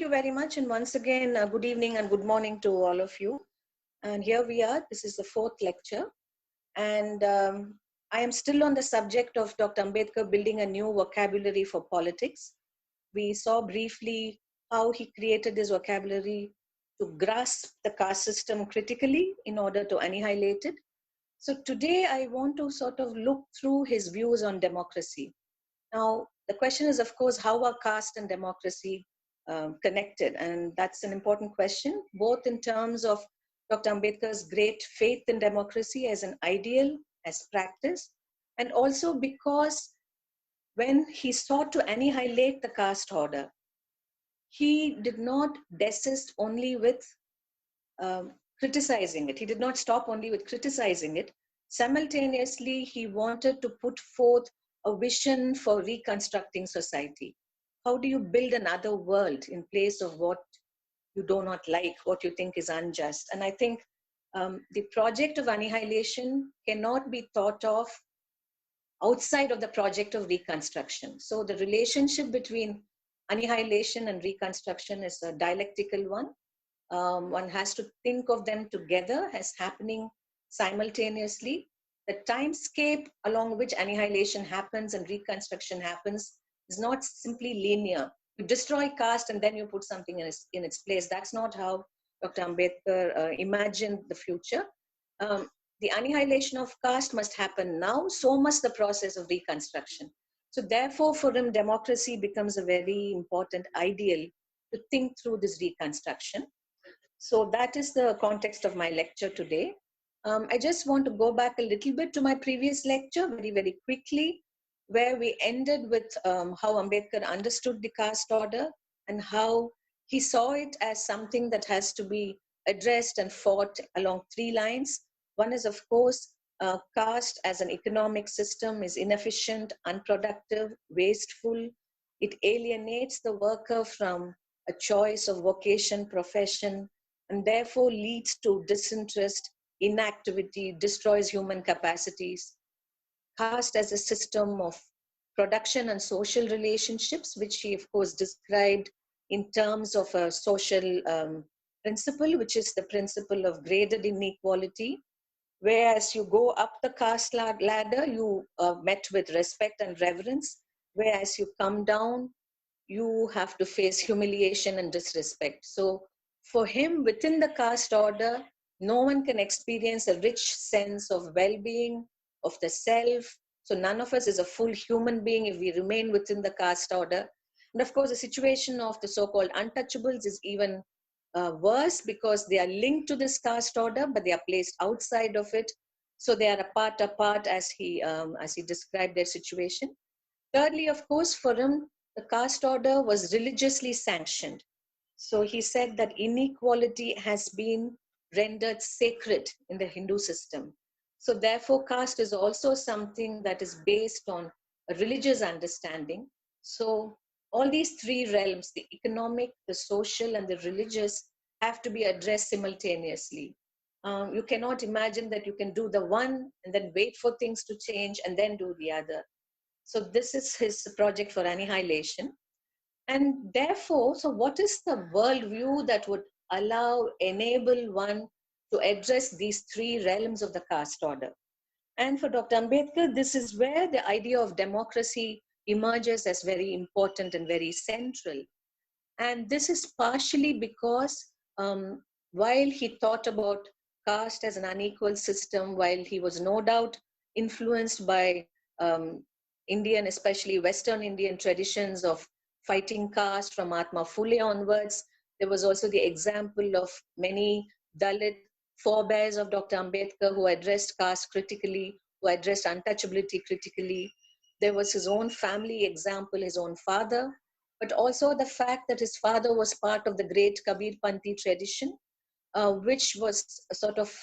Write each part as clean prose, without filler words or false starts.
you very much. And once again, good evening and good morning to all of you. And here we are. This is the fourth lecture. And I am still on the subject of Dr. Ambedkar building a new vocabulary for politics. We saw briefly how he created this vocabulary to grasp the caste system critically in order to annihilate it. So today I want to sort of look through his views on democracy. Now, the question is, of course, how are caste and democracy connected? And that's an important question, both in terms of Dr. Ambedkar's great faith in democracy as an ideal, as practice, and also because when he sought to annihilate the caste order, he did not desist only with criticizing it. He did not stop only with criticizing it. Simultaneously, he wanted to put forth a vision for reconstructing society. How do you build another world in place of what you do not like, what you think is unjust? And I think the project of annihilation cannot be thought of outside of the project of reconstruction. So the relationship between annihilation and reconstruction is a dialectical one. One has to think of them together as happening simultaneously. The timescape along which annihilation happens and reconstruction happens is not simply linear. You destroy caste and then you put something in its place. That's not how Dr. Ambedkar imagined the future. The annihilation of caste must happen now, so must the process of reconstruction. So therefore, for him, democracy becomes a very important ideal to think through this reconstruction. So that is the context of my lecture today. I just want to go back a little bit to my previous lecture very, very quickly, where we ended with how Ambedkar understood the caste order and how he saw it as something that has to be addressed and fought along three lines. One is, of course, caste as an economic system is inefficient, unproductive, wasteful. It alienates the worker from a choice of vocation, profession, and therefore leads to disinterest, inactivity, destroys human capacities. Caste as a system of production and social relationships, which he, of course, described in terms of a social principle, which is the principle of graded inequality, where as you go up the caste ladder, you are met with respect and reverence, whereas you come down, you have to face humiliation and disrespect. So for him, within the caste order, no one can experience a rich sense of well-being, of the self. So none of us is a full human being if we remain within the caste order. And of course, the situation of the so-called untouchables is even worse because they are linked to this caste order, but they are placed outside of it. So they are apart as he described their situation. Thirdly, of course, for him, the caste order was religiously sanctioned. So he said that inequality has been rendered sacred in the Hindu system. So therefore, caste is also something that is based on a religious understanding. So all these three realms, the economic, the social, and the religious, have to be addressed simultaneously. You cannot imagine that you can do the one and then wait for things to change and then do the other. So this is his project for annihilation. And therefore, so what is the worldview that would enable one to address these three realms of the caste order? And for Dr. Ambedkar, this is where the idea of democracy emerges as very important and very central. And this is partially because while he thought about caste as an unequal system, while he was no doubt influenced by Indian, especially Western Indian traditions of fighting caste from Mahatma Phule onwards, there was also the example of many Dalit forebears of Dr. Ambedkar who addressed caste critically, who addressed untouchability critically. There was his own family example, his own father, but also the fact that his father was part of the great Kabirpanthi tradition, which was sort of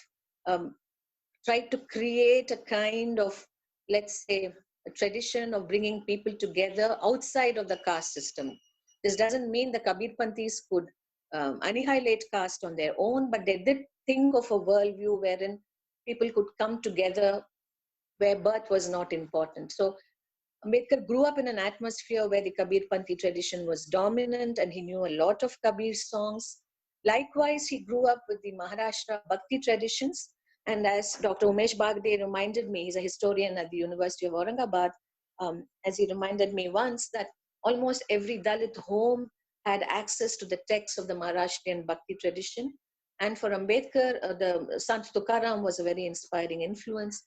tried to create a kind of, let's say, a tradition of bringing people together outside of the caste system. This doesn't mean the Kabirpanthis could annihilate caste on their own, but they did think of a worldview wherein people could come together where birth was not important. So Ambedkar grew up in an atmosphere where the Kabirpanthi tradition was dominant and he knew a lot of Kabir songs. Likewise, he grew up with the Maharashtra Bhakti traditions. And as Dr. Umesh Bagde reminded me, he's a historian at the University of Aurangabad, as he reminded me once that almost every Dalit home had access to the texts of the Maharashtrian Bhakti tradition. And for Ambedkar, the Sant Tukaram was a very inspiring influence.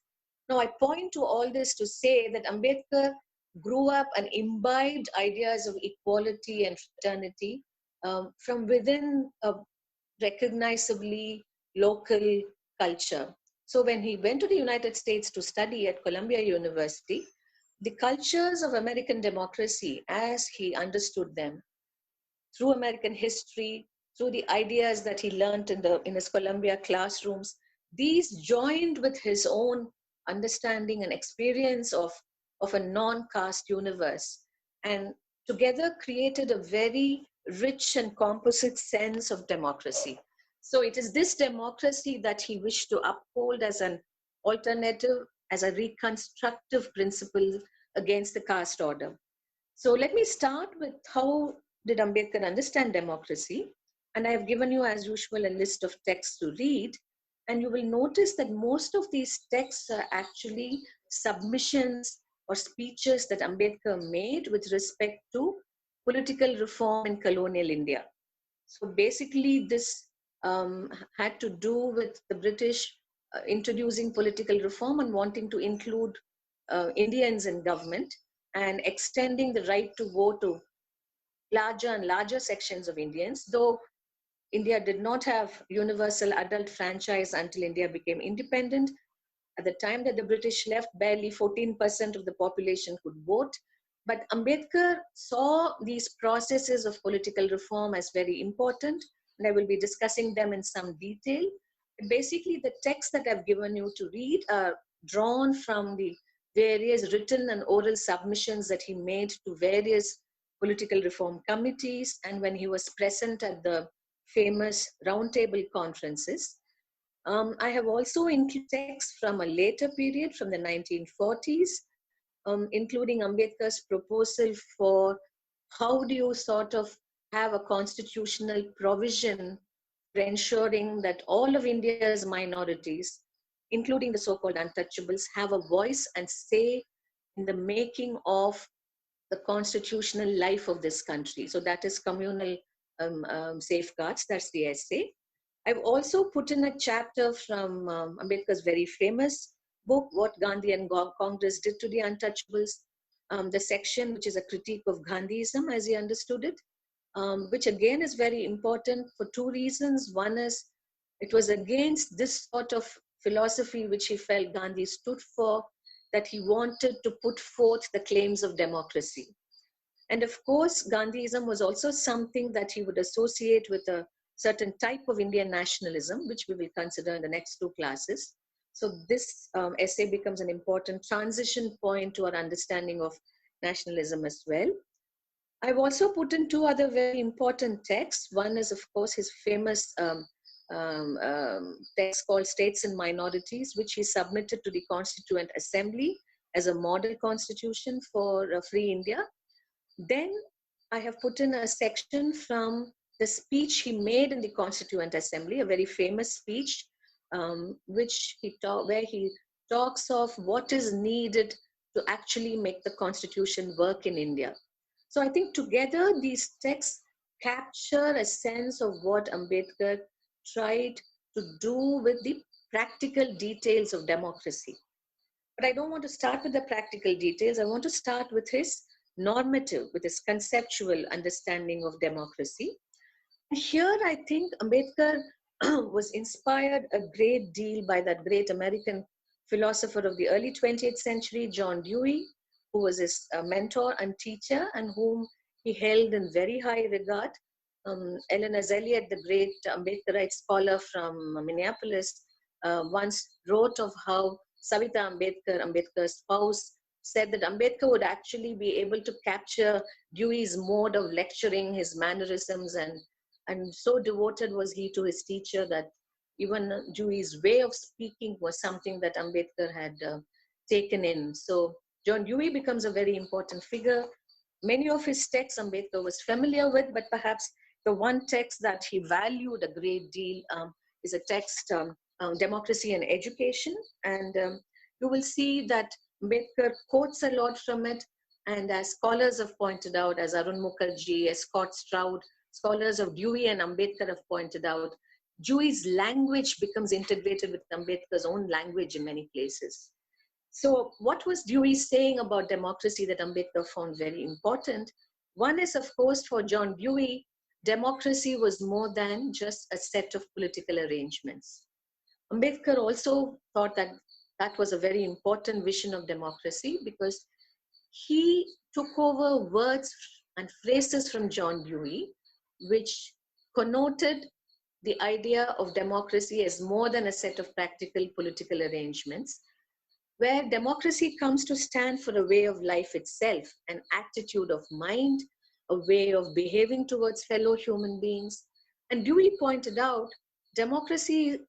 Now, I point to all this to say that Ambedkar grew up and imbibed ideas of equality and fraternity from within a recognizably local culture. So when he went to the United States to study at Columbia University, the cultures of American democracy, as he understood them, through American history, through the ideas that he learned in his Columbia classrooms, these joined with his own understanding and experience of a non-caste universe, and together created a very rich and composite sense of democracy. So it is this democracy that he wished to uphold as an alternative, as a reconstructive principle against the caste order. So let me start with how did Ambedkar understand democracy? And I have given you, as usual, a list of texts to read. And you will notice that most of these texts are actually submissions or speeches that Ambedkar made with respect to political reform in colonial India. So basically, this had to do with the British introducing political reform and wanting to include Indians in government and extending the right to vote to larger and larger sections of Indians, though India did not have universal adult franchise until India became independent. At the time that the British left, barely 14% of the population could vote. But Ambedkar saw these processes of political reform as very important, and I will be discussing them in some detail. Basically, the texts that I've given you to read are drawn from the various written and oral submissions that he made to various political reform committees, and when he was present at the famous roundtable conferences. I have also included texts from a later period, from the 1940s, including Ambedkar's proposal for how do you sort of have a constitutional provision for ensuring that all of India's minorities, including the so-called untouchables, have a voice and say in the making of the constitutional life of this country. So that is communal safeguards, that's the essay. I've also put in a chapter from Ambedkar's very famous book, What Gandhi and Congress Did to the Untouchables, the section which is a critique of Gandhiism as he understood it, which again is very important for two reasons. One is it was against this sort of philosophy which he felt Gandhi stood for, that he wanted to put forth the claims of democracy. And of course, Gandhiism was also something that he would associate with a certain type of Indian nationalism, which we will consider in the next two classes. So this essay becomes an important transition point to our understanding of nationalism as well. I've also put in two other very important texts. One is, of course, his famous text called States and Minorities, which he submitted to the Constituent Assembly as a model constitution for free India. Then I have put in a section from the speech he made in the Constituent Assembly, a very famous speech, where he talks of what is needed to actually make the constitution work in India. So I think together these texts capture a sense of what Ambedkar tried to do with the practical details of democracy. But I don't want to start with the practical details. I want to start with his normative, with his conceptual understanding of democracy. And here I think Ambedkar was inspired a great deal by that great American philosopher of the early 20th century, John Dewey, who was his mentor and teacher and whom he held in very high regard. Eleanor Elliott, the great Ambedkarite scholar from Minneapolis, once wrote of how Savita Ambedkar, Ambedkar's spouse, said that Ambedkar would actually be able to capture Dewey's mode of lecturing, his mannerisms, and so devoted was he to his teacher that even Dewey's way of speaking was something that Ambedkar had taken in. So John Dewey becomes a very important figure. Many of his texts Ambedkar was familiar with, but perhaps the one text that he valued a great deal is a text, Democracy and Education. And you will see that Ambedkar quotes a lot from it. And as scholars have pointed out, as Arun Mukherjee, as Scott Stroud, scholars of Dewey and Ambedkar have pointed out, Dewey's language becomes integrated with Ambedkar's own language in many places. So what was Dewey saying about democracy that Ambedkar found very important? One is, of course, for John Dewey, democracy was more than just a set of political arrangements. Ambedkar also thought that that was a very important vision of democracy because he took over words and phrases from John Dewey, which connoted the idea of democracy as more than a set of practical political arrangements, where democracy comes to stand for a way of life itself, an attitude of mind, a way of behaving towards fellow human beings. And Dewey pointed out, democracy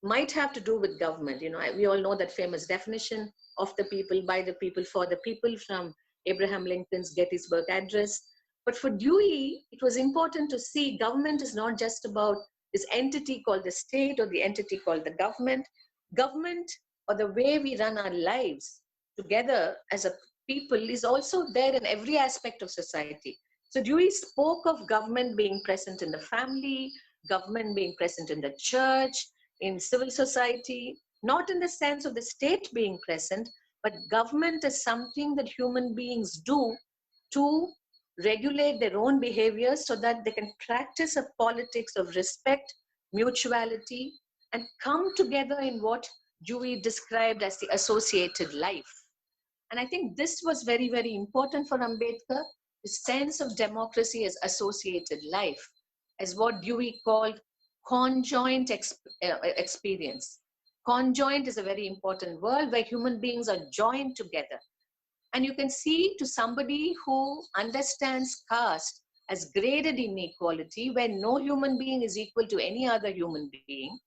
might have to do with government. We all know that famous definition of the people, by the people, for the people from Abraham Lincoln's Gettysburg Address. But for Dewey, it was important to see government is not just about this entity called the state or the entity called the government. Government, or the way we run our lives together as a people, is also there in every aspect of society. So Dewey spoke of government being present in the family, government being present in the church, in civil society, not in the sense of the state being present, but government is something that human beings do to regulate their own behaviors so that they can practice a politics of respect, mutuality, and come together in what Dewey described as the associated life. And I think this was very, very important for Ambedkar, the sense of democracy as associated life, as what Dewey called conjoint experience. Conjoint is a very important word where human beings are joined together. And you can see, to somebody who understands caste as graded inequality, where no human being is equal to any other human being,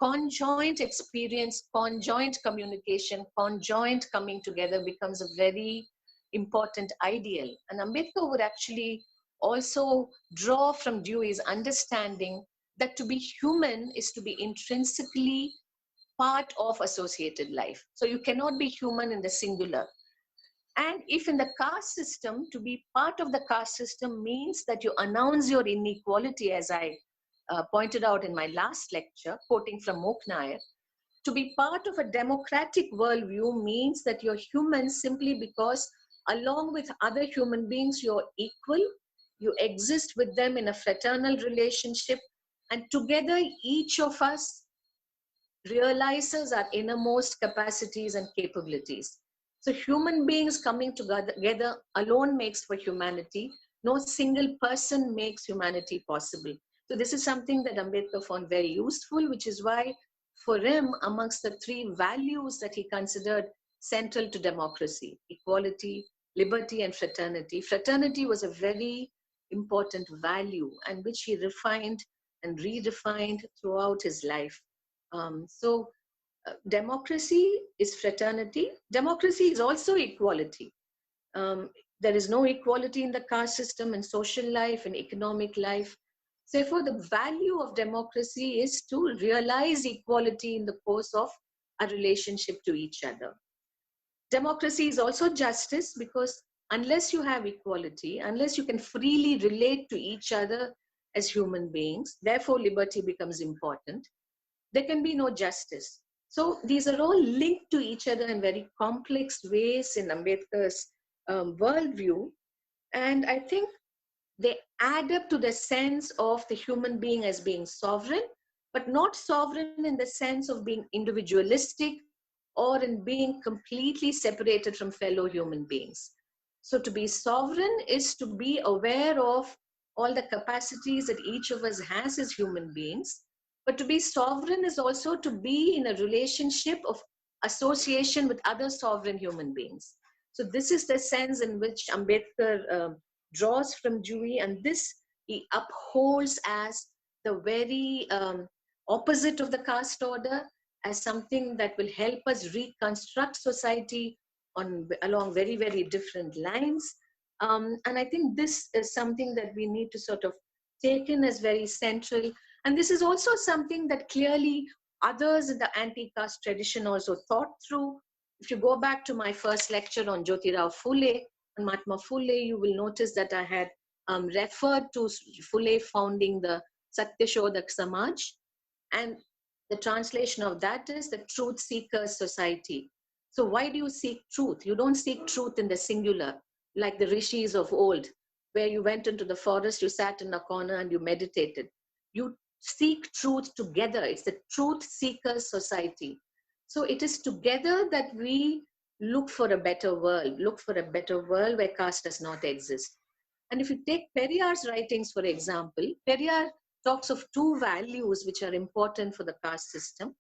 conjoint experience, conjoint communication, conjoint coming together becomes a very important ideal. And Ambedkar would actually also draw from Dewey's understanding that to be human is to be intrinsically part of associated life. So you cannot be human in the singular. And if in the caste system, to be part of the caste system means that you announce your inequality, as I pointed out in my last lecture, quoting from Moknair, to be part of a democratic worldview means that you're human simply because, along with other human beings, you're equal, you exist with them in a fraternal relationship, and together each of us realizes our innermost capacities and capabilities. So human beings coming together alone makes for humanity. No single person makes humanity possible. So this is something that Ambedkar found very useful, which is why for him, amongst the three values that he considered central to democracy, equality, liberty, and fraternity, fraternity was a very important value, and which he refined and redefined throughout his life. Democracy is fraternity. Democracy is also equality. There is no equality in the caste system, in social life, in economic life. Therefore, the value of democracy is to realize equality in the course of a relationship to each other. Democracy is also justice, because unless you have equality, unless you can freely relate to each other as human beings, therefore liberty becomes important, there can be no justice. So these are all linked to each other in very complex ways in Ambedkar's worldview. And I think they add up to the sense of the human being as being sovereign, but not sovereign in the sense of being individualistic or in being completely separated from fellow human beings. So to be sovereign is to be aware of all the capacities that each of us has as human beings. But to be sovereign is also to be in a relationship of association with other sovereign human beings. So this is the sense in which Ambedkar draws from Dewey, and this he upholds as the very opposite of the caste order, as something that will help us reconstruct society along very, very different lines. And I think this is something that we need to sort of take in as very central. And this is also something that clearly others in the anti-caste tradition also thought through. If you go back to my first lecture on Jyotirao Phule and Mahatma Phule, you will notice that I had referred to Phule founding the Satyashodak Samaj. And the translation of that is the Truth Seekers Society. So why do you seek truth? You don't seek truth in the singular, like the rishis of old, where you went into the forest, you sat in a corner and you meditated. You seek truth together. It's the Truth Seekers Society. So it is together that we look for a better world where caste does not exist. And if you take Periyar's writings, for example, Periyar talks of two values which are important for the caste system.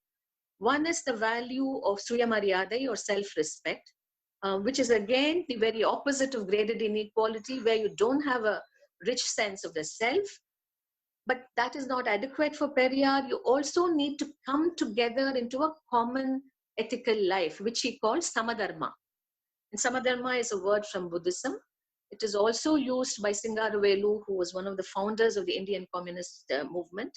One is the value of Suyamaryadai or self-respect, which is again the very opposite of graded inequality, where you don't have a rich sense of the self. But that is not adequate for Periyar. You also need to come together into a common ethical life, which he calls samadharma. And samadharma is a word from Buddhism. It is also used by Singaravelu, who was one of the founders of the Indian Communist movement.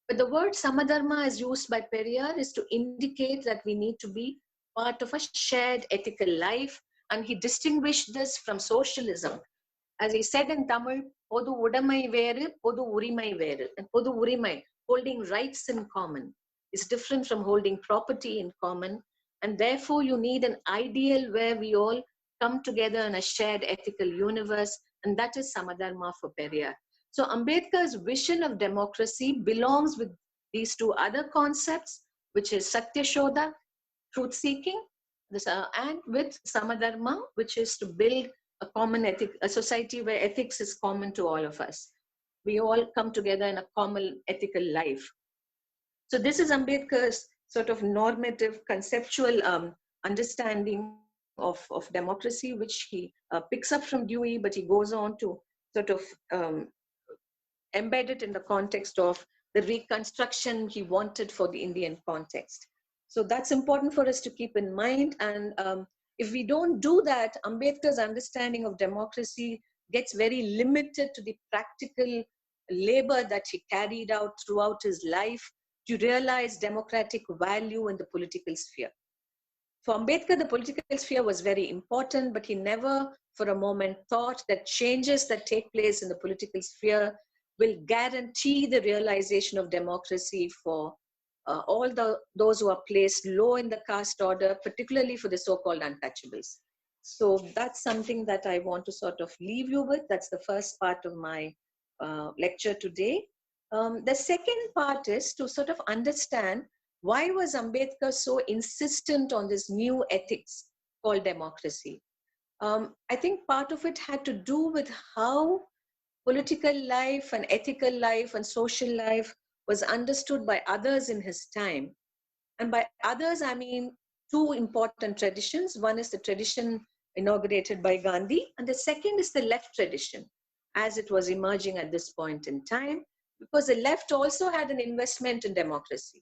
But the word samadharma is used by Periyar is to indicate that we need to be part of a shared ethical life. And he distinguished this from socialism. As he said in Tamil, podu udamai veru, podu urimai veru. And podu urimai, holding rights in common, is different from holding property in common. And therefore, you need an ideal where we all come together in a shared ethical universe. And that is samadharma for Periyar. So Ambedkar's vision of democracy belongs with these two other concepts, which is Satyashoda, truth-seeking, and with Samadharma, which is to build a common ethic, a society where ethics is common to all of us. We all come together in a common ethical life. So this is Ambedkar's sort of normative, conceptual understanding of democracy, which he picks up from Dewey, but he goes on to sort of embed it in the context of the reconstruction he wanted for the Indian context. So that's important for us to keep in mind. And if we don't do that, Ambedkar's understanding of democracy gets very limited to the practical labor that he carried out throughout his life to realize democratic value in the political sphere. For Ambedkar, the political sphere was very important, but he never for a moment thought that changes that take place in the political sphere will guarantee the realization of democracy for all those who are placed low in the caste order, particularly for the so-called untouchables. So that's something that I want to sort of leave you with. That's the first part of my lecture today. The second part is to sort of understand why was Ambedkar so insistent on this new ethics called democracy. I think part of it had to do with how political life and ethical life and social life was understood by others in his time. And by others, I mean two important traditions. One is the tradition inaugurated by Gandhi, and the second is the left tradition, as it was emerging at this point in time, because the left also had an investment in democracy.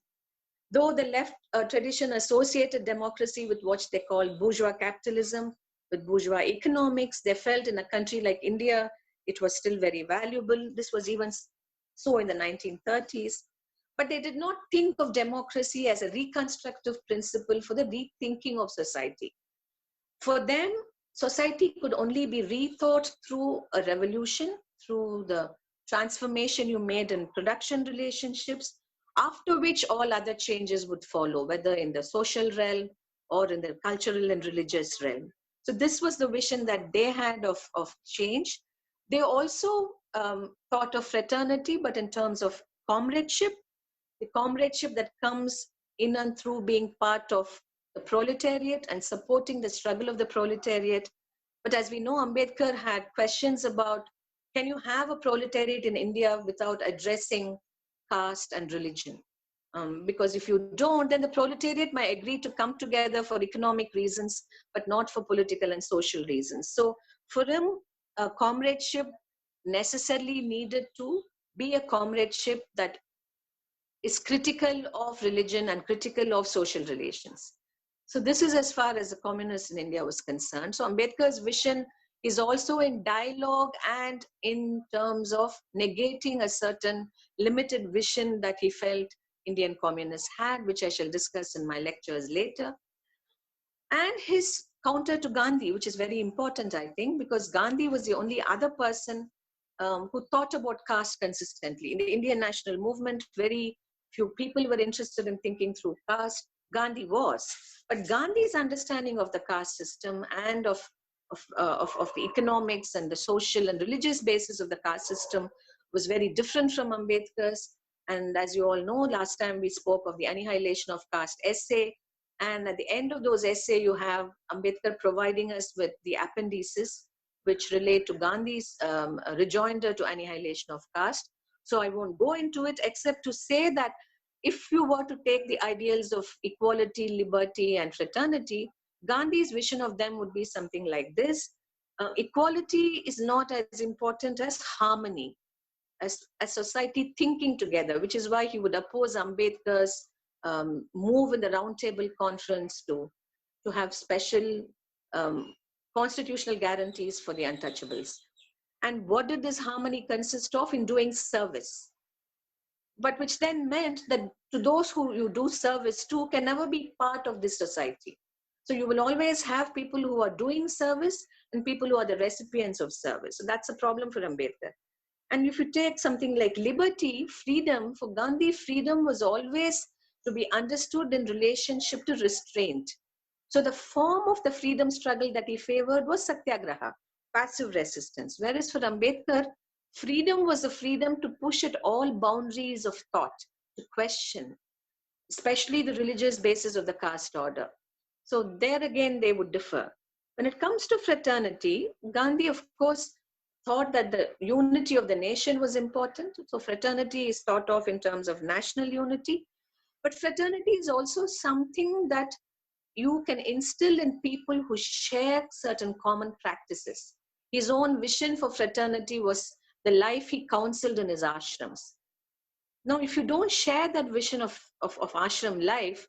Though the left tradition associated democracy with what they call bourgeois capitalism, with bourgeois economics, they felt in a country like India, it was still very valuable. This was even so in the 1930s. But they did not think of democracy as a reconstructive principle for the rethinking of society. For them, society could only be rethought through a revolution, through the transformation you made in production relationships, after which all other changes would follow, whether in the social realm or in the cultural and religious realm. So this was the vision that they had of change. They also thought of fraternity, but in terms of comradeship, the comradeship that comes in and through being part of the proletariat and supporting the struggle of the proletariat. But as we know, Ambedkar had questions about, can you have a proletariat in India without addressing caste and religion? Because if you don't, then the proletariat might agree to come together for economic reasons, but not for political and social reasons. So for him, comradeship necessarily needed to be a comradeship that is critical of religion and critical of social relations. So this is as far as the communists in India was concerned. So Ambedkar's vision is also in dialogue and in terms of negating a certain limited vision that he felt Indian communists had, which I shall discuss in my lectures later. And his counter to Gandhi, which is very important, I think, because Gandhi was the only other person who thought about caste consistently. In the Indian national movement, very few people were interested in thinking through caste. Gandhi was. But Gandhi's understanding of the caste system and of the economics and the social and religious basis of the caste system was very different from Ambedkar's. And as you all know, last time we spoke of the annihilation of caste essay. And at the end of those essays, you have Ambedkar providing us with the appendices which relate to Gandhi's rejoinder to annihilation of caste. So I won't go into it except to say that if you were to take the ideals of equality, liberty, and fraternity, Gandhi's vision of them would be something like this. Equality is not as important as harmony, as society thinking together, which is why he would oppose Ambedkar's move in the Roundtable Conference to have special constitutional guarantees for the untouchables. And what did this harmony consist of? In doing service. But which then meant that to those who you do service to can never be part of this society. So you will always have people who are doing service and people who are the recipients of service. So that's a problem for Ambedkar. And if you take something like liberty, freedom, for Gandhi, freedom was always to be understood in relationship to restraint. So the form of the freedom struggle that he favored was satyagraha, passive resistance. Whereas for Ambedkar, freedom was the freedom to push at all boundaries of thought, to question, especially the religious basis of the caste order. So there again, they would differ. When it comes to fraternity, Gandhi, of course, thought that the unity of the nation was important. So fraternity is thought of in terms of national unity. But fraternity is also something that you can instill in people who share certain common practices. His own vision for fraternity was the life he counseled in his ashrams. Now, if you don't share that vision of ashram life,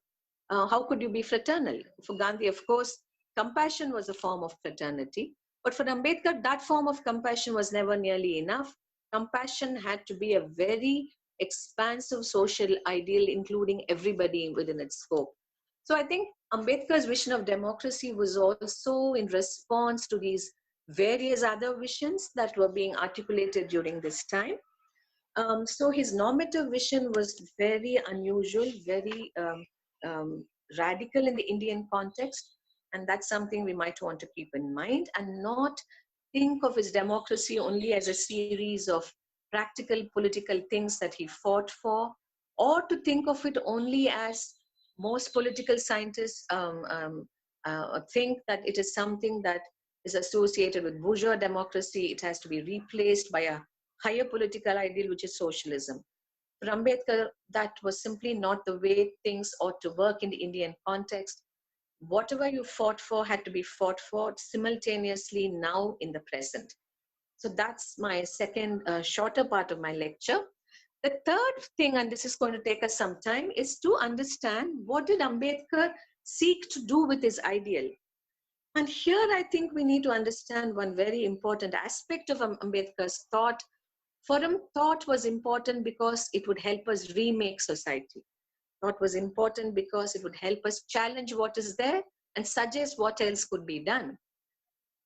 how could you be fraternal? For Gandhi, of course, compassion was a form of fraternity. But for Ambedkar, that form of compassion was never nearly enough. Compassion had to be a very expansive social ideal, including everybody within its scope. So I think Ambedkar's vision of democracy was also in response to these various other visions that were being articulated during this time. So his normative vision was very unusual, very radical in the Indian context. And that's something we might want to keep in mind and not think of his democracy only as a series of practical political things that he fought for, or to think of it only as most political scientists think that it is something that is associated with bourgeois democracy. It has to be replaced by a higher political ideal, which is socialism. For Ambedkar, that was simply not the way things ought to work in the Indian context. Whatever you fought for had to be fought for simultaneously now in the present. So that's my second shorter part of my lecture. The third thing, and this is going to take us some time, is to understand what did Ambedkar seek to do with his ideal. And here I think we need to understand one very important aspect of Ambedkar's thought. For him, thought was important because it would help us remake society. Thought was important because it would help us challenge what is there and suggest what else could be done.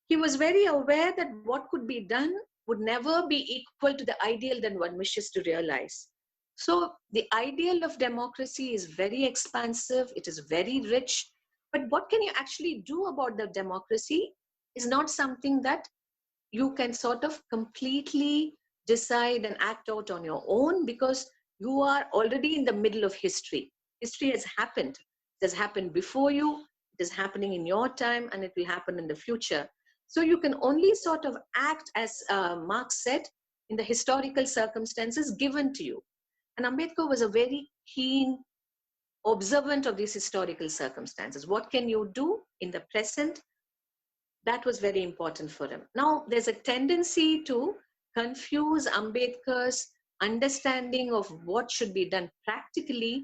He was very aware that what could be done would never be equal to the ideal that one wishes to realize. So the ideal of democracy is very expansive, it is very rich, but what can you actually do about the democracy is not something that you can sort of completely decide and act out on your own, because you are already in the middle of history. History has happened. It has happened before you, it is happening in your time, and it will happen in the future. So you can only sort of act, as Marx said, in the historical circumstances given to you. And Ambedkar was a very keen observant of these historical circumstances. What can you do in the present? That was very important for him. Now, there's a tendency to confuse Ambedkar's understanding of what should be done practically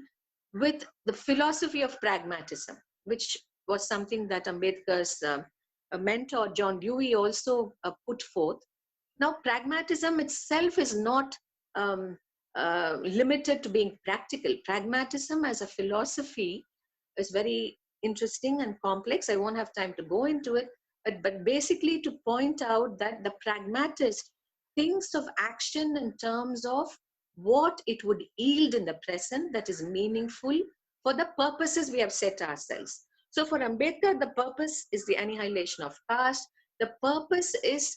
with the philosophy of pragmatism, which was something that Ambedkar's mentor, John Dewey, also put forth. Now, pragmatism itself is not limited to being practical. Pragmatism as a philosophy is very interesting and complex. I won't have time to go into it, but basically to point out that the pragmatist thinks of action in terms of what it would yield in the present that is meaningful for the purposes we have set ourselves. So for Ambedkar, the purpose is the annihilation of caste. The purpose is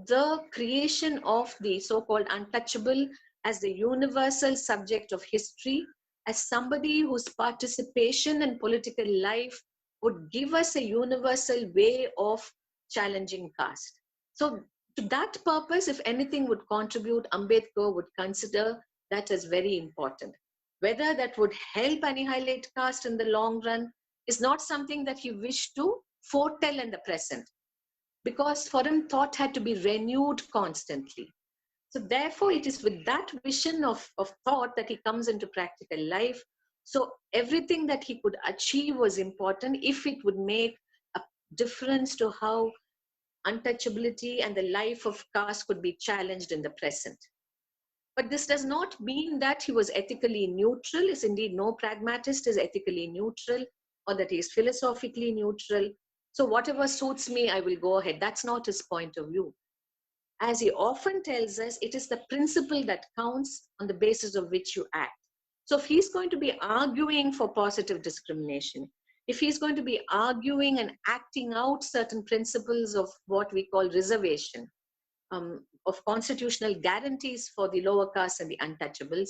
the creation of the so-called untouchable as the universal subject of history, as somebody whose participation in political life would give us a universal way of challenging caste. So to that purpose, if anything would contribute, Ambedkar would consider that as very important. Whether that would help annihilate caste in the long run is not something that he wished to foretell in the present, because for him thought had to be renewed constantly. So therefore, it is with that vision of thought that he comes into practical life. So everything that he could achieve was important if it would make a difference to how untouchability and the life of caste could be challenged in the present. But this does not mean that he was ethically neutral. Is indeed no pragmatist is ethically neutral, or that he is philosophically neutral. So whatever suits me, I will go ahead. That's not his point of view. As he often tells us, it is the principle that counts on the basis of which you act. So if he's going to be arguing for positive discrimination, if he's going to be arguing and acting out certain principles of what we call reservation, of constitutional guarantees for the lower caste and the untouchables,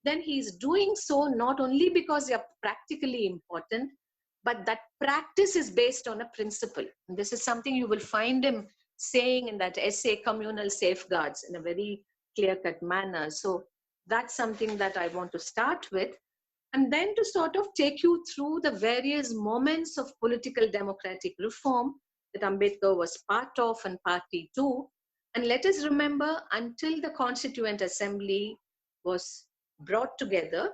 then he's doing so not only because they are practically important, but that practice is based on a principle. And this is something you will find him saying in that essay, Communal Safeguards, in a very clear-cut manner. So that's something that I want to start with. And then to sort of take you through the various moments of political democratic reform that Ambedkar was part of and party to. And let us remember, until the Constituent Assembly was brought together,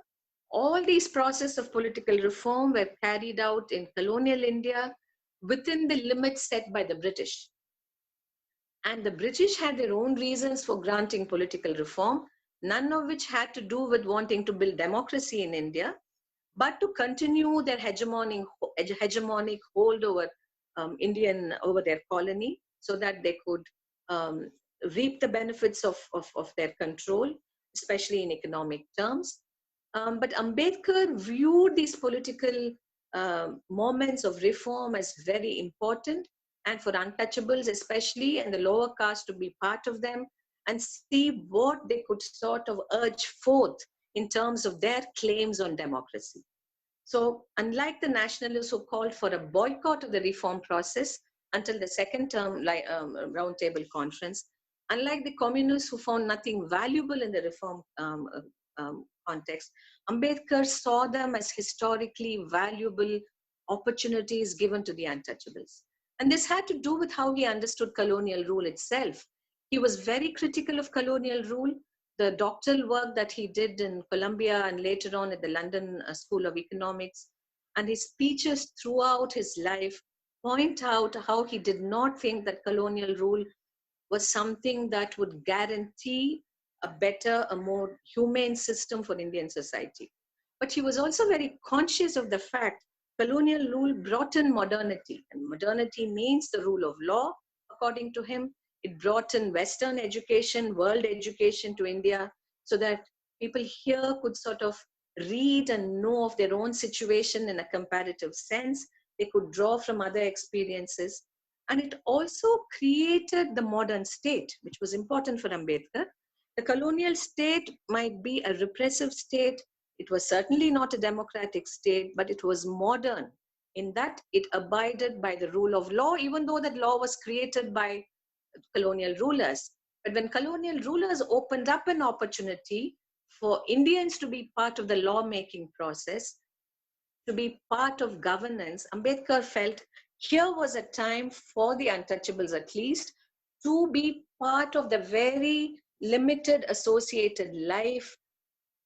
all these processes of political reform were carried out in colonial India within the limits set by the British. And the British had their own reasons for granting political reform, none of which had to do with wanting to build democracy in India, but to continue their hegemonic hold over over their colony, so that they could reap the benefits of their control, especially in economic terms. But Ambedkar viewed these political moments of reform as very important, and for untouchables especially, and the lower caste to be part of them, and see what they could sort of urge forth in terms of their claims on democracy. So unlike the nationalists who called for a boycott of the reform process until the second term roundtable conference, unlike the communists who found nothing valuable in the reform context, Ambedkar saw them as historically valuable opportunities given to the untouchables. And this had to do with how he understood colonial rule itself. He was very critical of colonial rule. The doctoral work that he did in Columbia and later on at the London School of Economics, and his speeches throughout his life point out how he did not think that colonial rule was something that would guarantee a better, a more humane system for Indian society. But he was also very conscious of the fact colonial rule brought in modernity, and modernity means the rule of law, according to him. It brought in Western education, world education to India, so that people here could sort of read and know of their own situation in a comparative sense. They could draw from other experiences. And it also created the modern state, which was important for Ambedkar. The colonial state might be a repressive state. It was certainly not a democratic state, but it was modern in that it abided by the rule of law, even though that law was created by colonial rulers. But when colonial rulers opened up an opportunity for Indians to be part of the lawmaking process, to be part of governance, Ambedkar felt here was a time for the untouchables at least to be part of the very limited associated life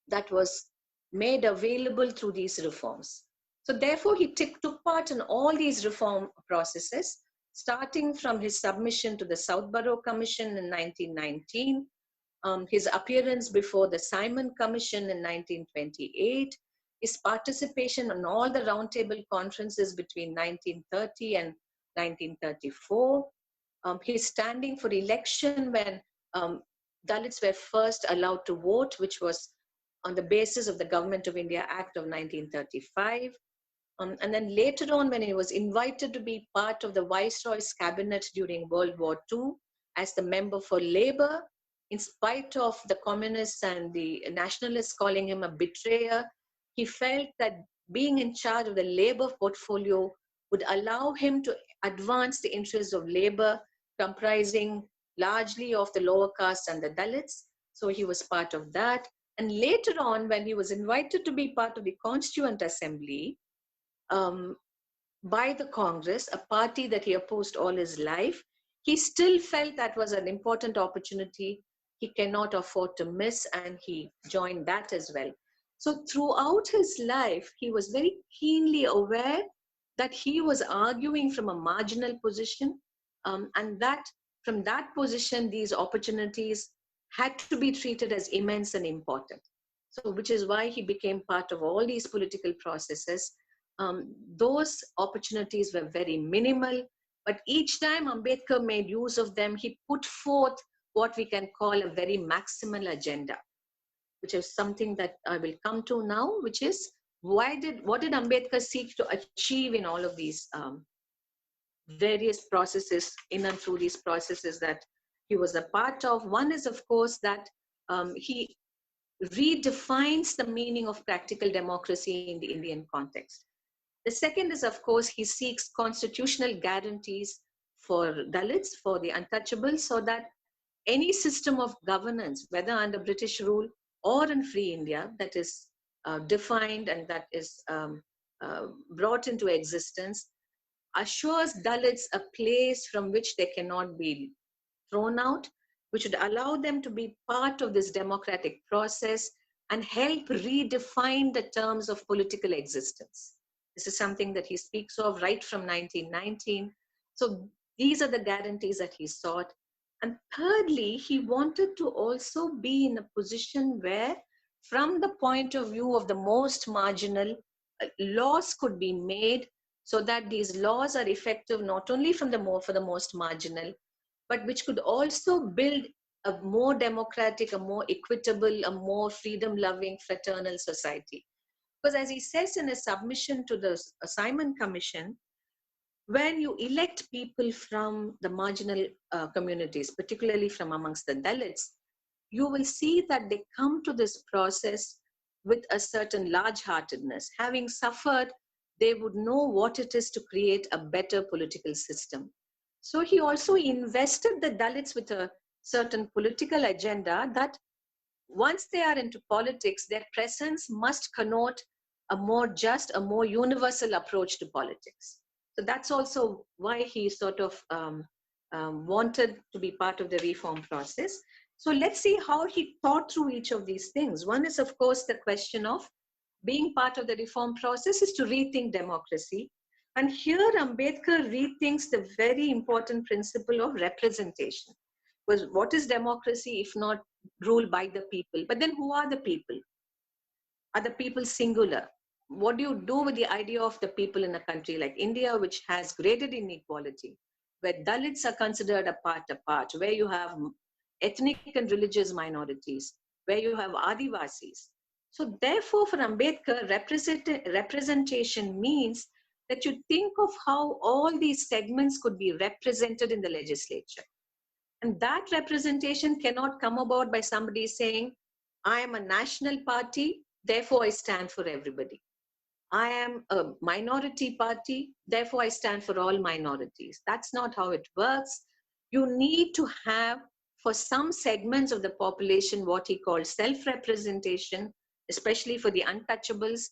that was made available through these reforms. So therefore, he took part in all these reform processes, starting from his submission to the Southborough Commission in 1919, his appearance before the Simon Commission in 1928, his participation on all the roundtable conferences between 1930 and 1934, his standing for election when Dalits were first allowed to vote, which was on the basis of the Government of India Act of 1935. And then later on, when he was invited to be part of the Viceroy's cabinet during World War II as the member for Labour, in spite of the communists and the nationalists calling him a betrayer, he felt that being in charge of the Labour portfolio would allow him to advance the interests of Labour, comprising largely of the lower caste and the Dalits. So he was part of that. And later on, when he was invited to be part of the Constituent Assembly, by the Congress, a party that he opposed all his life, he still felt that was an important opportunity he cannot afford to miss, and he joined that as well. So throughout his life, he was very keenly aware that he was arguing from a marginal position, and that from that position, these opportunities had to be treated as immense and important. So which is why he became part of all these political processes. Those opportunities were very minimal, but each time Ambedkar made use of them, he put forth what we can call a very maximal agenda, which is something that I will come to now, which is what did Ambedkar seek to achieve in all of these various processes, in and through these processes that he was a part of. One is, of course, that he redefines the meaning of practical democracy in the Indian context. The second is, of course, he seeks constitutional guarantees for Dalits, for the untouchables, so that any system of governance, whether under British rule or in free India, that is defined and that is brought into existence, assures Dalits a place from which they cannot be thrown out, which would allow them to be part of this democratic process and help redefine the terms of political existence. This is something that he speaks of right from 1919. So these are the guarantees that he sought. And thirdly, he wanted to also be in a position where, from the point of view of the most marginal, laws could be made so that these laws are effective not only for the most marginal, but which could also build a more democratic, a more equitable, a more freedom-loving, fraternal society. Because as he says in his submission to the Simon Commission, when you elect people from the marginal communities, particularly from amongst the Dalits, you will see that they come to this process with a certain large-heartedness. Having suffered, they would know what it is to create a better political system. So he also invested the Dalits with a certain political agenda that once they are into politics, their presence must connote a more just, a more universal approach to politics. So that's also why he sort of wanted to be part of the reform process. So let's see how he thought through each of these things. One is, of course, the question of being part of the reform process is to rethink democracy. And here Ambedkar rethinks the very important principle of representation. Because what is democracy if not ruled by the people? But then who are the people? Are the people singular? What do you do with the idea of the people in a country like India, which has graded inequality, where Dalits are considered apart, where you have ethnic and religious minorities, where you have Adivasis? So therefore, for Ambedkar, representation means that you think of how all these segments could be represented in the legislature. And that representation cannot come about by somebody saying, I am a national party, therefore I stand for everybody. I am a minority party, therefore I stand for all minorities. That's not how it works. You need to have, for some segments of the population, what he calls self-representation, especially for the untouchables,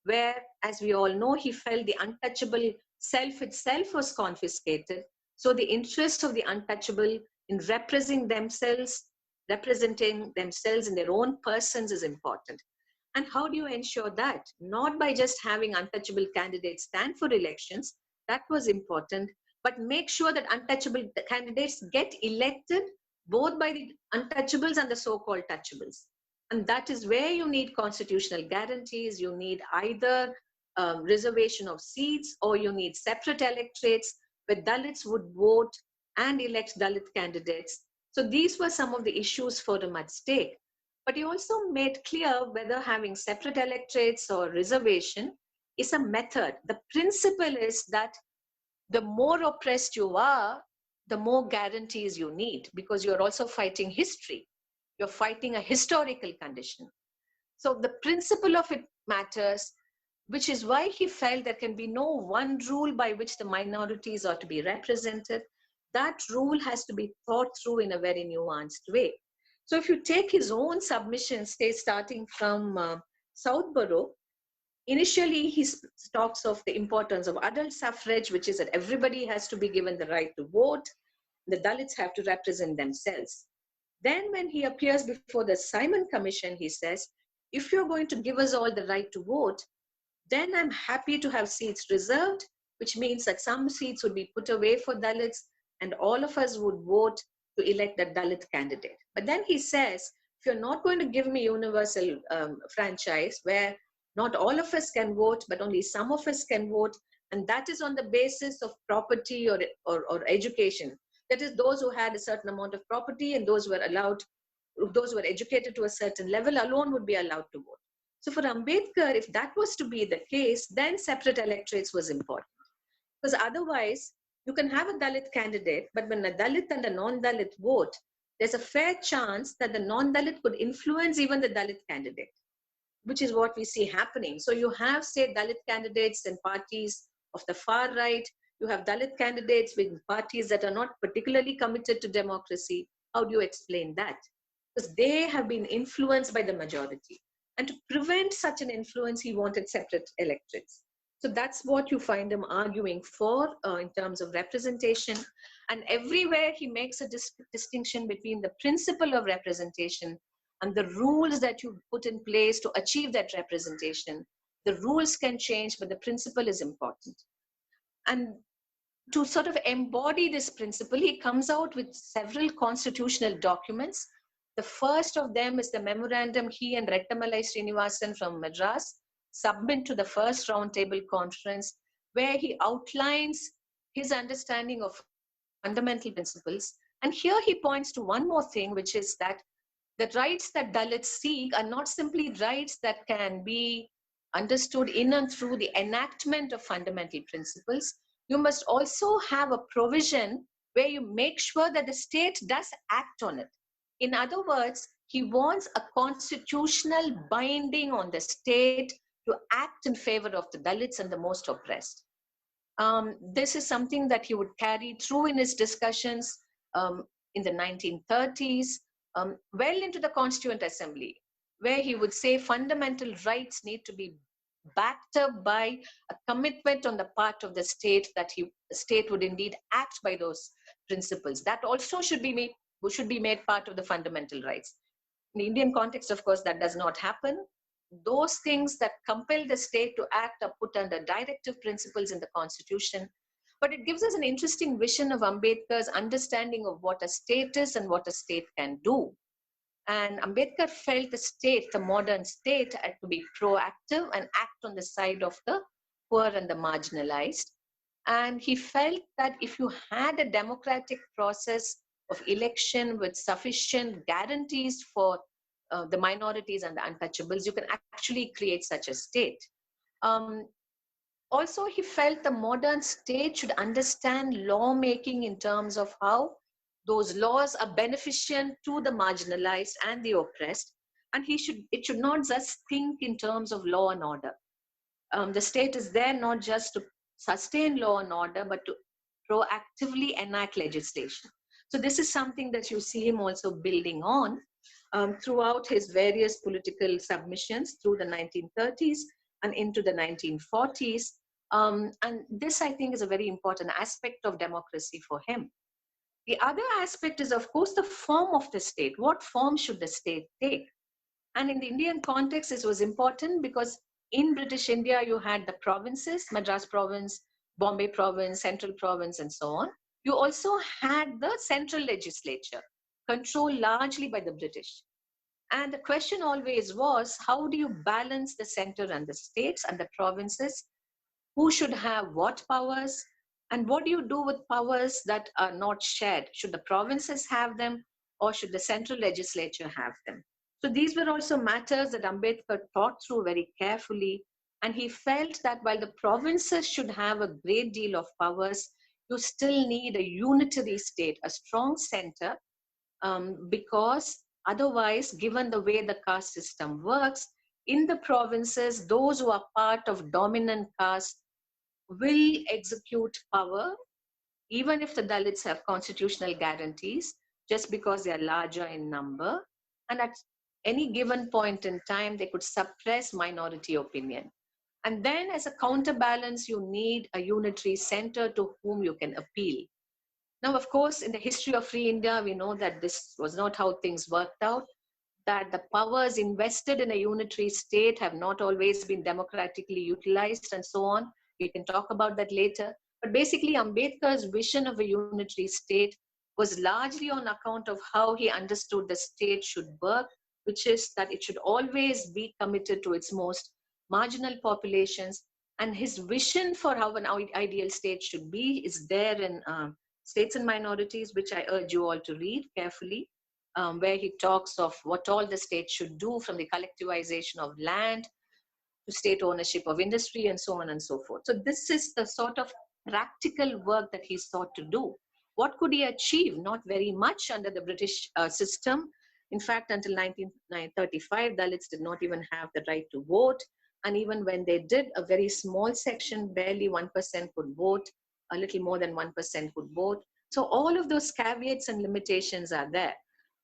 where, as we all know, he felt the untouchable self itself was confiscated. So the interest of the untouchable in representing themselves in their own persons is important. And how do you ensure that? Not by just having untouchable candidates stand for elections, that was important, but make sure that untouchable candidates get elected both by the untouchables and the so-called touchables. And that is where you need constitutional guarantees. You need either reservation of seats, or you need separate electorates where Dalits would vote and elect Dalit candidates. So these were some of the issues for him at stake. But he also made clear whether having separate electorates or reservation is a method. The principle is that the more oppressed you are, the more guarantees you need, because you're also fighting history. You're fighting a historical condition. So the principle of it matters, which is why he felt there can be no one rule by which the minorities are to be represented. That rule has to be thought through in a very nuanced way. So if you take his own submissions, say starting from Southborough, initially he talks of the importance of adult suffrage, which is that everybody has to be given the right to vote. The Dalits have to represent themselves. Then when he appears before the Simon Commission, he says, if you're going to give us all the right to vote, then I'm happy to have seats reserved, which means that some seats would be put away for Dalits and all of us would vote to elect a Dalit candidate. But then he says, if you're not going to give me universal franchise where not all of us can vote, but only some of us can vote, and that is on the basis of property or education. That is, those who had a certain amount of property and those who were allowed, those who were educated to a certain level alone would be allowed to vote. So for Ambedkar, if that was to be the case, then separate electorates was important. Because otherwise, you can have a Dalit candidate, but when a Dalit and a non-Dalit vote, there's a fair chance that the non-Dalit could influence even the Dalit candidate, which is what we see happening. So you have, say, Dalit candidates in parties of the far right. You have Dalit candidates with parties that are not particularly committed to democracy. How do you explain that? Because they have been influenced by the majority. And to prevent such an influence, he wanted separate electorates. So that's what you find him arguing for in terms of representation. And everywhere he makes a distinction between the principle of representation and the rules that you put in place to achieve that representation. The rules can change, but the principle is important. And to sort of embody this principle, he comes out with several constitutional documents. The first of them is the memorandum he and Rettamalai Srinivasan from Madras submit to the first roundtable conference, where he outlines his understanding of fundamental principles. And here he points to one more thing, which is that the rights that Dalits seek are not simply rights that can be understood in and through the enactment of fundamental principles. You must also have a provision where you make sure that the state does act on it. In other words, he wants a constitutional binding on the state to act in favor of the Dalits and the most oppressed. This is something that he would carry through in his discussions in the 1930s, well into the Constituent Assembly, where he would say fundamental rights need to be backed up by a commitment on the part of the state that the state would indeed act by those principles. That also should be made part of the fundamental rights. In the Indian context, of course, that does not happen. Those things that compel the state to act are put under directive principles in the Constitution. But it gives us an interesting vision of Ambedkar's understanding of what a state is and what a state can do. And Ambedkar felt the state, the modern state, had to be proactive and act on the side of the poor and the marginalized. And he felt that if you had a democratic process of election with sufficient guarantees for the minorities and the untouchables, you can actually create such a state. Also, he felt the modern state should understand lawmaking in terms of how those laws are beneficial to the marginalized and the oppressed. And it should not just think in terms of law and order. The state is there not just to sustain law and order, but to proactively enact legislation. So this is something that you see him also building on throughout his various political submissions through the 1930s and into the 1940s. And this, I think, is a very important aspect of democracy for him. The other aspect is, of course, the form of the state. What form should the state take? And in the Indian context, this was important because in British India, you had the provinces, Madras province, Bombay province, Central province, and so on. You also had the central legislature, controlled largely by the British. And the question always was, how do you balance the center and the states and the provinces? Who should have what powers? And what do you do with powers that are not shared? Should the provinces have them, or should the central legislature have them? So these were also matters that Ambedkar thought through very carefully. And he felt that while the provinces should have a great deal of powers, you still need a unitary state, a strong center, because otherwise, given the way the caste system works, in the provinces, those who are part of dominant caste will execute power, even if the Dalits have constitutional guarantees, just because they are larger in number. And at any given point in time, they could suppress minority opinion. And then, as a counterbalance, you need a unitary center to whom you can appeal. Now, of course, in the history of Free India, we know that this was not how things worked out, that the powers invested in a unitary state have not always been democratically utilized, and so on. We can talk about that later. But basically, Ambedkar's vision of a unitary state was largely on account of how he understood the state should work, which is that it should always be committed to its most marginal populations. And his vision for how an ideal state should be is there in States and Minorities, which I urge you all to read carefully, where he talks of what all the states should do, from the collectivization of land to state ownership of industry and so on and so forth. So this is the sort of practical work that he sought to do. What could he achieve? Not very much under the British system. In fact, until 1935, Dalits did not even have the right to vote. And even when they did, a very small section, barely 1% could vote, a little more than 1% could vote. So all of those caveats and limitations are there.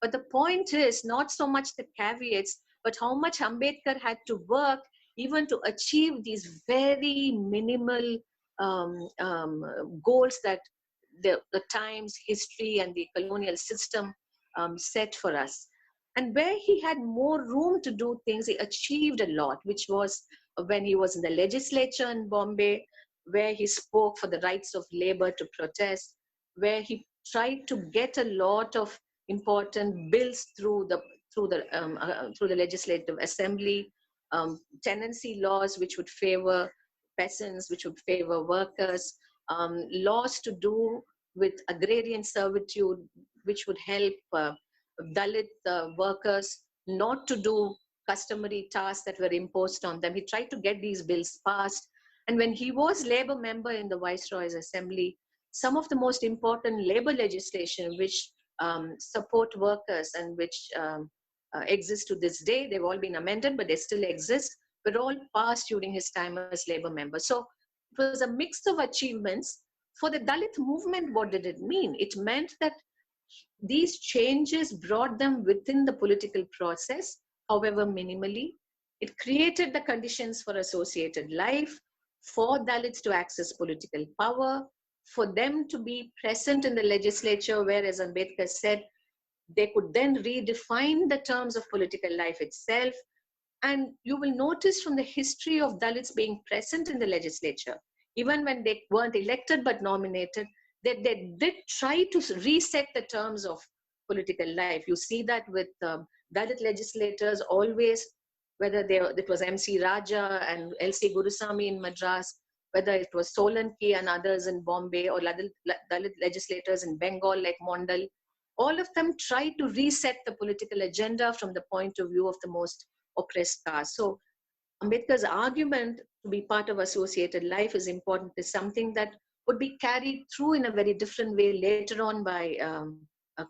But the point is not so much the caveats, but how much Ambedkar had to work even to achieve these very minimal goals that the times, history, and the colonial system set for us. And where he had more room to do things, he achieved a lot, which was when he was in the legislature in Bombay, where he spoke for the rights of labor to protest, where he tried to get a lot of important bills through the legislative assembly, tenancy laws which would favor peasants, which would favor workers, laws to do with agrarian servitude, which would help Dalit workers not to do customary tasks that were imposed on them. He tried to get these bills passed. And when he was labor member in the Viceroy's Assembly, some of the most important labor legislation which support workers and which exist to this day, they've all been amended, but they still exist, were all passed during his time as labor member. So it was a mix of achievements. For the Dalit movement, what did it mean? It meant that these changes brought them within the political process, however minimally. It created the conditions for associated life, for Dalits to access political power, for them to be present in the legislature, where, as Ambedkar said, they could then redefine the terms of political life itself. And you will notice from the history of Dalits being present in the legislature, even when they weren't elected but nominated, they did try to reset the terms of political life. You see that with Dalit legislators always, whether it was M.C. Raja and L.C. Gurusamy in Madras, whether it was Solanki and others in Bombay, or Dalit legislators in Bengal like Mondal, all of them tried to reset the political agenda from the point of view of the most oppressed caste. So Ambedkar's argument to be part of associated life is important, is something that would be carried through in a very different way later on by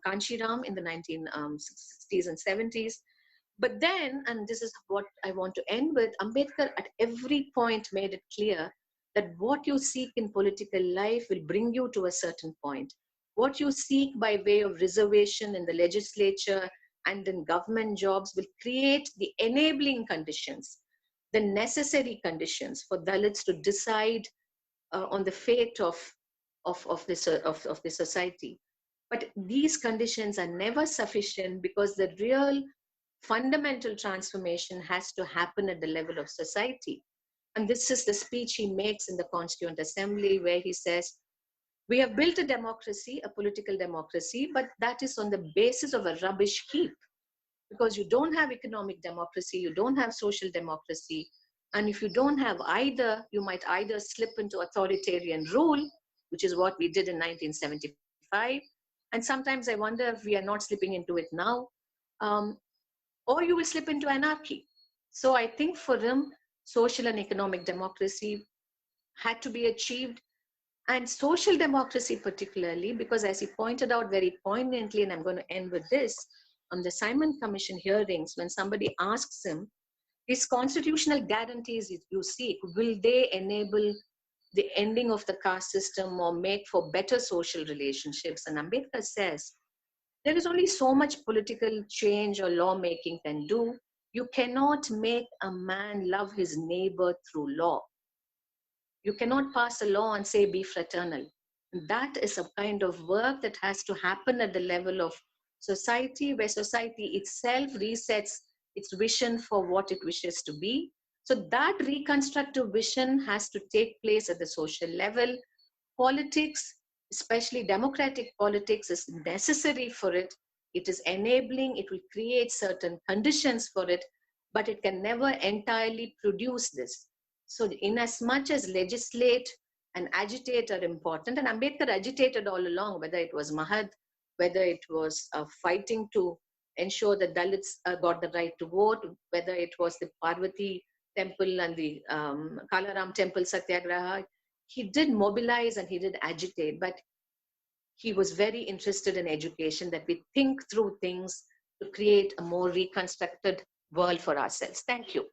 Kanshiram in the 1960s and 70s. But then, and this is what I want to end with, Ambedkar at every point made it clear that what you seek in political life will bring you to a certain point. What you seek by way of reservation in the legislature and in government jobs will create the enabling conditions, the necessary conditions for Dalits to decide on the fate of the society. But these conditions are never sufficient, because the real fundamental transformation has to happen at the level of society. And this is the speech he makes in the Constituent Assembly, where he says, we have built a democracy, a political democracy, but that is on the basis of a rubbish heap, because you don't have economic democracy, you don't have social democracy. And if you don't have either, you might either slip into authoritarian rule, which is what we did in 1975. And sometimes I wonder if we are not slipping into it now, um, or you will slip into anarchy. So I think for him, social and economic democracy had to be achieved, and social democracy particularly, because as he pointed out very poignantly, and I'm going to end with this, on the Simon Commission hearings, when somebody asks him, these constitutional guarantees you seek, will they enable the ending of the caste system or make for better social relationships? And Ambedkar says, there is only so much political change or lawmaking can do. You cannot make a man love his neighbor through law. You cannot pass a law and say, be fraternal. That is a kind of work that has to happen at the level of society, where society itself resets its vision for what it wishes to be. So that reconstructive vision has to take place at the social level. Politics, especially democratic politics, is necessary for it. It is enabling, it will create certain conditions for it, but it can never entirely produce this. So in as much as legislate and agitate are important, and Ambedkar agitated all along, whether it was Mahad, whether it was fighting to ensure that Dalits got the right to vote, whether it was the Parvati temple and the Kalaram temple satyagraha, he did mobilize and he did agitate, but he was very interested in education, that we think through things to create a more reconstructed world for ourselves. Thank you.